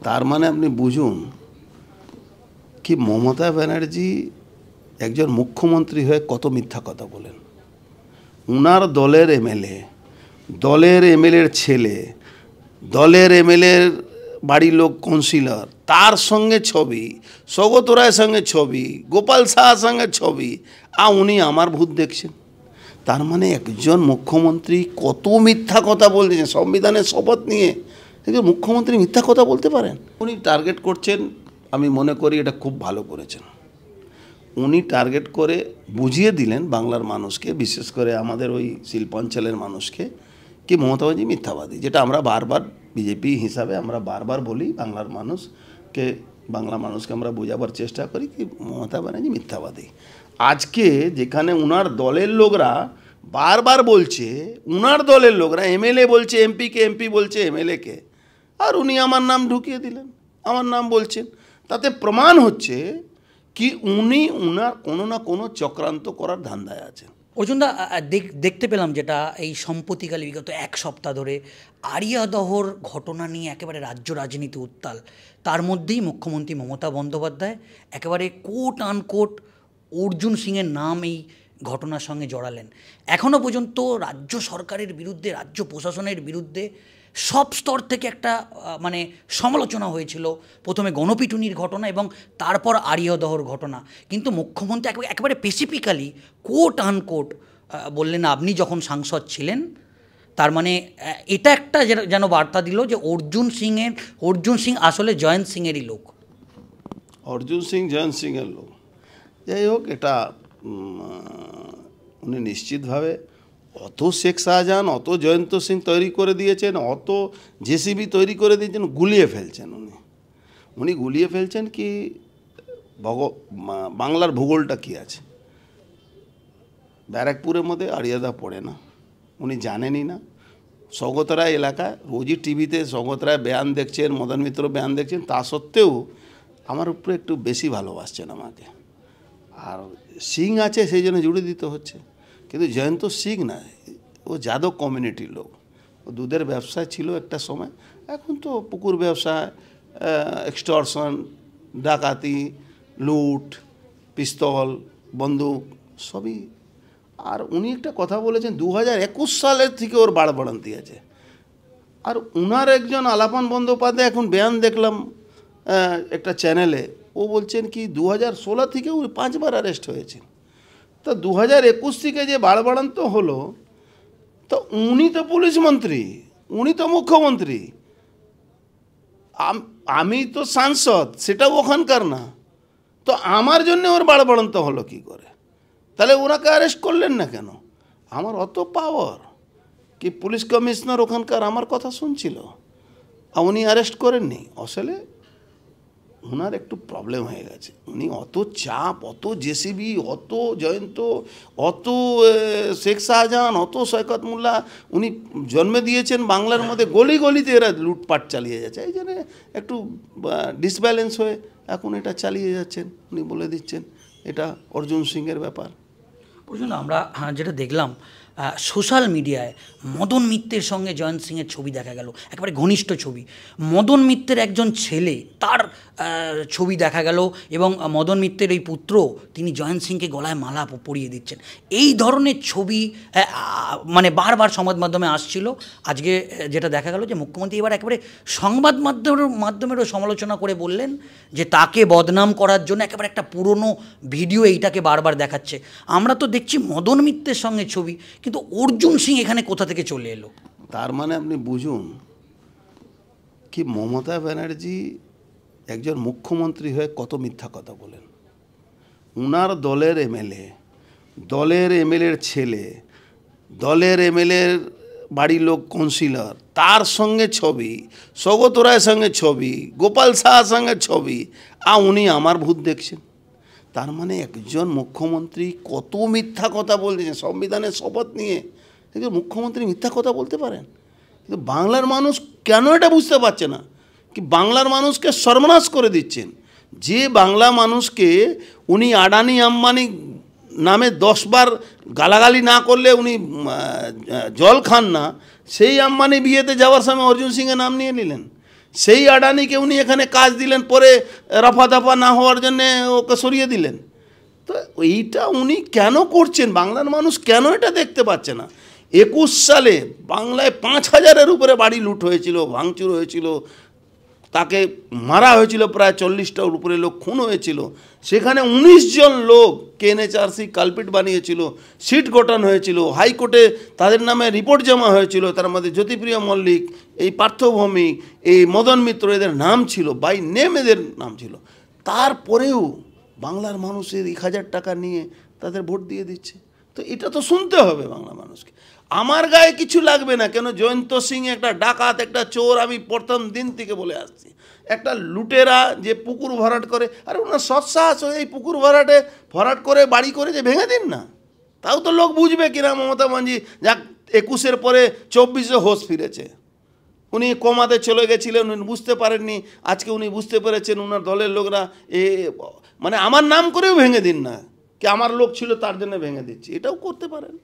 তার মানে আপনি বুঝুন কি মমতা ব্যানার্জি একজন মুখ্যমন্ত্রী হয়ে কত মিথ্যা কথা বলেন। উনার দলের এমএলএর ছেলে, দলের এমএলএর বাড়ির লোক কাউন্সিলর, তার সঙ্গে ছবি, সৌগত রায়ের সঙ্গে ছবি, গোপাল সাহার সঙ্গে ছবি, উনি আমার ভূত দেখছেন। তার মানে একজন মুখ্যমন্ত্রী কত মিথ্যা কথা বলছেন। সংবিধানের শপথ নিয়ে একজন মুখ্যমন্ত্রী মিথ্যা কথা বলতে পারেন? উনি টার্গেট করছেন, আমি মনে করি এটা খুব ভালো করেছেন। উনি টার্গেট করে বুঝিয়ে দিলেন বাংলার মানুষকে, বিশেষ করে আমাদের ওই শিল্পাঞ্চলের মানুষকে, কি মমতা ব্যানার্জি মিথ্যাবাদী। যেটা আমরা বারবার বিজেপি হিসাবে আমরা বারবার বলি, বাংলা মানুষকে আমরা বোঝাবার চেষ্টা করি কি মমতা ব্যানার্জি মিথ্যাবাদী। আজকে যেখানে উনার দলের লোকরা বারবার বলছে, উনার দলের লোকরা এমএলএ বলছে এমপিকে, এমপি বলছে এমএলএকে, আর উনি আমার নাম ঢুকিয়ে দিলেন, আমার নাম বলছেন। তাতে প্রমাণ হচ্ছে কি উনার কোনো না কোনো চক্রান্ত করার ধান্দায় আছেন। অর্জুনদা, দেখতে পেলাম যেটা এই সম্প্রতিকালে বিগত এক সপ্তাহ ধরে আরিয়াদহর ঘটনা নিয়ে একেবারে রাজ্য রাজনীতি উত্তাল। তার মধ্যেই মুখ্যমন্ত্রী মমতা বন্দ্যোপাধ্যায় একেবারে কোট আনকোট অর্জুন সিংয়ের নাম এই ঘটনার সঙ্গে জড়ালেন। এখনও পর্যন্ত রাজ্য সরকারের বিরুদ্ধে, রাজ্য প্রশাসনের বিরুদ্ধে সব স্তর থেকে একটা সমালোচনা হয়েছিল। প্রথমে গণপিটুনির ঘটনা এবং তারপর আরিয়াদহর ঘটনা। কিন্তু মুখ্যমন্ত্রী একেবারে স্পেসিফিক্যালি কোট আনকোট বললেন আপনি যখন সাংসদ ছিলেন। তার মানে এটা একটা যেন বার্তা দিল যে অর্জুন সিং আসলে জয়ন্ত সিংয়েরই লোক। অর্জুন সিং জয়ন্ত সিংয়ের লোক। যাই হোক, এটা উনি নিশ্চিতভাবে অত শেখ শাহজাহান, অত জয়ন্ত সিং তৈরি করে দিয়েছেন, অত জেসিবি তৈরি করে দিয়েছেন, গুলিয়ে ফেলছেন। উনি গুলিয়ে ফেলছেন কি বাংলার ভূগোলটা কি আছে। ব্যারাকপুরের মধ্যে আরিয়াদা পড়ে না, উনি জানেনই না। সৌগত রায় এলাকায় রোজই টিভিতে সৌগত রায় বয়ান দেখছেন, মদন মিত্র বয়ান দেখছেন, তা সত্ত্বেও আমার উপরে একটু বেশি ভালোবাসছেন আমাকে। আর সিং আছে সেই জন্য জুড়ে দিতে হচ্ছে। কিন্তু জয়ন্ত সিং না, ও যাদব কমিউনিটির লোক। ও দুধের ব্যবসায় ছিল একটা সময়, এখন তো পুকুর ব্যবসায়, এক্সটর্শন, ডাকাতি, লুট, পিস্তল, বন্দুক সবই। আর উনি একটা কথা বলেছেন 2021 সালের থেকে ওর বাড়াবাড়ন্তি আছে। আর উনার একজন আলাপন বন্দ্যোপাধ্যায় এখন বয়ান দেখলাম একটা চ্যানেলে, ও বলছেন কি 2016 থেকে উনি 5 বার অ্যারেস্ট হয়েছেন। তা 2021 থেকে যে বাড়াবাড়ন্ত হলো, তো উনি তো পুলিশ মন্ত্রী, উনি তো মুখ্যমন্ত্রী, আমি তো সাংসদ, সেটাও ওখানকার না। তো আমার জন্য ওর বাড়াবাড়ন্ত হলো কি করে? তাহলে ওনাকে অ্যারেস্ট করলেন না কেন? আমার অত পাওয়ার কি পুলিশ কমিশনার ওখানকার আমার কথা শুনছিল, আর উনি অ্যারেস্ট করেননি। আসলে ওনার একটু প্রবলেম হয়ে গেছে। উনি অত চাপ, অত জেসিবি, অত জয়ন্ত, অত শেখ শাহজাহান, অত শওকত মোল্লা উনি জন্মে দিয়েছেন বাংলার মধ্যে। গলি গলিতে এরা লুটপাট চালিয়ে যাচ্ছে। এই জন্য একটু ডিসব্যালেন্স হয়ে এখন এটা চালিয়ে যাচ্ছেন। উনি বলে দিচ্ছেন এটা অর্জুন সিংয়ের ব্যাপার। অর্জুন, আমরা যেটা দেখলাম সোশ্যাল মিডিয়ায় মদন মিত্রের সঙ্গে জয়ন্ত সিংয়ের ছবি দেখা গেল, একেবারে ঘনিষ্ঠ ছবি। মদন মিত্রের একজন ছেলে, তার ছবি দেখা গেল, এবং মদন মিত্রের এই পুত্র তিনি জয়ন্ত সিংকে গলায় মালা পরিয়ে দিচ্ছেন। এই ধরনের ছবি বারবার সংবাদ মাধ্যমে আসছিল। আজকে যেটা দেখা গেল যে মুখ্যমন্ত্রী এবার একেবারে সংবাদ মাধ্যমেরও সমালোচনা করে বললেন যে তাকে বদনাম করার জন্য একেবারে একটা পুরনো ভিডিও এইটাকে বারবার দেখাচ্ছে। আমরা তো দেখছি মদন মিত্রের সঙ্গে ছবি, কিন্তু অর্জুন সিং এখানে কোথা থেকে চলে এলো? তার মানে আপনি বুঝুন কি মমতা ব্যানার্জি একজন মুখ্যমন্ত্রী হয়ে কত মিথ্যা কথা বলেন। উনার দলের এমএলএর ছেলে, দলের এমএলএর বাড়ির লোক কাউন্সিলর, তার সঙ্গে ছবি, সৌগত রায়ের সঙ্গে ছবি, গোপাল সাহার সঙ্গে ছবি, উনি আমার ভূত দেখছেন। তার মানে একজন মুখ্যমন্ত্রী কত মিথ্যা কথা বলছেন। সংবিধানের শপথ নিয়ে একজন মুখ্যমন্ত্রী মিথ্যা কথা বলতে পারেন? কিন্তু বাংলার মানুষ কেন এটা বুঝতে পারছে না কি বাংলার মানুষকে সর্বনাশ করে দিচ্ছেন। যে বাংলা মানুষকে উনি আদানি আম্বানি নামে 10 বার গালাগালি না করলে উনি জল খান না, সেই আম্বানি বিয়েতে যাওয়ার সময় অর্জুন সিংয়ের নাম নিয়ে নিলেন। সেই আডানিকে উনি এখানে কাজ দিলেন, পরে রফা দফা না হওয়ার জন্যে ওকে সরিয়ে দিলেন। তো এইটা উনি কেন করছেন, বাংলার মানুষ কেন এটা দেখতে পাচ্ছে না? 21 সালে বাংলায় 5,000-এর উপরে বাড়ি লুট হয়েছিল, ভাঙচুর হয়েছিল, তাকে মারা হয়েছিল, প্রায় 40টার উপরে লোক খুন হয়েছিল। সেখানে 19 জন লোক কেএনএচআরসি কালপিট বানিয়েছিল, সিট গঠন হয়েছিল, হাইকোর্টে তাদের নামে রিপোর্ট জমা হয়েছিল। তার মধ্যে জ্যোতিপ্রিয় মল্লিক, এই পার্থ ভৌমিক, এই মদন মিত্র, এদের নাম ছিল, বাই নেম এদের নাম ছিল। তারপরেও বাংলার মানুষের 1,000 টাকা নিয়ে তাদের ভোট দিয়ে দিচ্ছে। তো এটা তো শুনতে হবে বাংলা মানুষকে। আমার গায়ে কিছু লাগবে না, কেন জয়ন্ত সিং একটা ডাকাত, একটা চোর, আমি প্রথম দিন থেকে বলে আসছি। একটা লুটেরা যে পুকুর ভরাট করে, আর ওনার সৎসাহস এই পুকুর ভরাট করে বাড়ি করে যে ভেঙে দিন না, তাও তো লোক বুঝবে কিনা। মমতা ব্যানার্জি যাক 21-এর পরে 24-এ হোশ ফিরেছে। উনি কমাতে চলে গেছিলেন, উনি বুঝতে পারেননি, আজকে উনি বুঝতে পেরেছেন। ওনার দলের লোকরা মানে আমার নাম করেও ভেঙে দিন না, কি আমার লোক ছিল তার জন্য ভেঙে দিচ্ছি, এটাও করতে পারেন।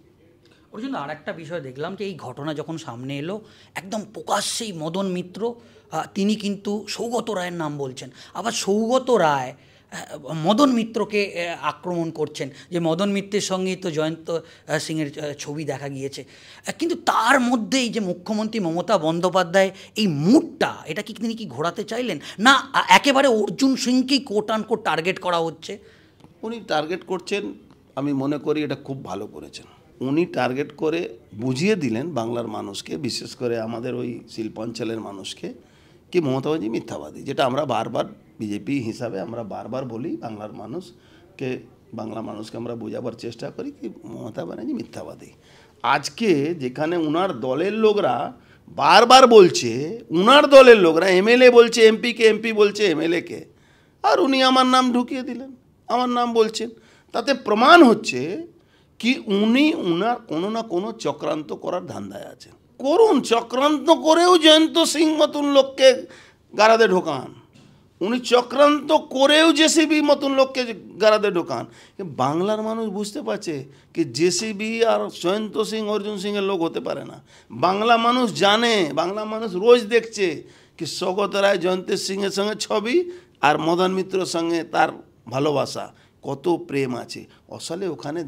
ওর জন্য আর একটা বিষয় দেখলাম যে এই ঘটনা যখন সামনে এলো, একদম প্রকাশ্যেই মদন মিত্র তিনি কিন্তু সৌগত রায়ের নাম বলছেন। আবার সৌগত রায় মদন মিত্রকে আক্রমণ করছেন, যে মদন মিত্রের সঙ্গেই তো জয়ন্ত সিংয়ের ছবি দেখা গিয়েছে। কিন্তু তার মধ্যেই যে মুখ্যমন্ত্রী মমতা বন্দ্যোপাধ্যায় এই মুডটা, এটা কি তিনি কি ঘোরাতে চাইলেন, না একেবারে অর্জুন সিংকেই কোট আন কোট টার্গেট করা হচ্ছে? উনি টার্গেট করছেন, আমি মনে করি এটা খুব ভালো করেছেন। উনি টার্গেট করে বুঝিয়ে দিলেন বাংলার মানুষকে, বিশেষ করে আমাদের ওই শিল্পাঞ্চলের মানুষকে, কি মমতা ব্যানার্জি মিথ্যাবাদী। যেটা আমরা বারবার বিজেপি হিসাবে আমরা বারবার বলি, বাংলা মানুষকে আমরা বোঝাবার চেষ্টা করি কি মমতা ব্যানার্জি মিথ্যাবাদী। আজকে যেখানে উনার দলের লোকরা বারবার বলছে, উনার দলের লোকরা এমএলএ বলছে এমপিকে, এমপি বলছে এমএলএকে, আর উনি আমার নাম ঢুকিয়ে দিলেন, আমার নাম বলছেন। তাতে প্রমাণ হচ্ছে কি উনার কোনো না কোনো চক্রান্ত করার ধান্দায় আছেন। করুন, চক্রান্ত করেও জয়ন্ত সিং মতন লোককে গারাদে ঢোকান, উনি চক্রান্ত করেও জেসিবি মতন লোককে গারাদে ঢোকান। বাংলার মানুষ বুঝতে পারছে কি জেসিবি আর জয়ন্ত সিং অর্জুন সিংয়ের লোক হতে পারে না। বাংলা মানুষ জানে, বাংলা মানুষ রোজ দেখছে কি সৌগত রায় জয়ন্ত সিংয়ের সঙ্গে ছবি, আর মদন মিত্রর সঙ্গে তার ভালোবাসা, কত প্রেম আছে। আসলে ওখানে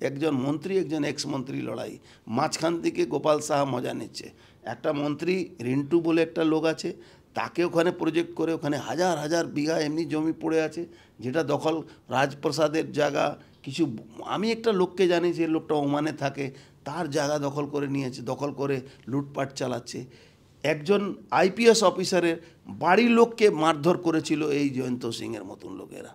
একজন মন্ত্রী একজন এক্স মন্ত্রী লড়াই, মাঝখান থেকে গোপাল সাহা মজা নিচ্ছে। একটা মন্ত্রী রিন্টু বলে একটা লোক আছে, তাকে ওখানে প্রজেক্ট করে ওখানে হাজার হাজার বিঘা এমনি জমি পড়ে আছে, যেটা দখল রাজপ্রসাদের জায়গা। কিছু আমি একটা লোককে জানি, যে লোকটা ওমানে থাকে, তার জায়গা দখল করে নিয়েছে, দখল করে লুটপাট চালাচ্ছে। একজন আইপিএস অফিসারের বাড়ির লোককে মারধর করেছিল এই জয়ন্ত সিংয়ের মতন লোকেরা।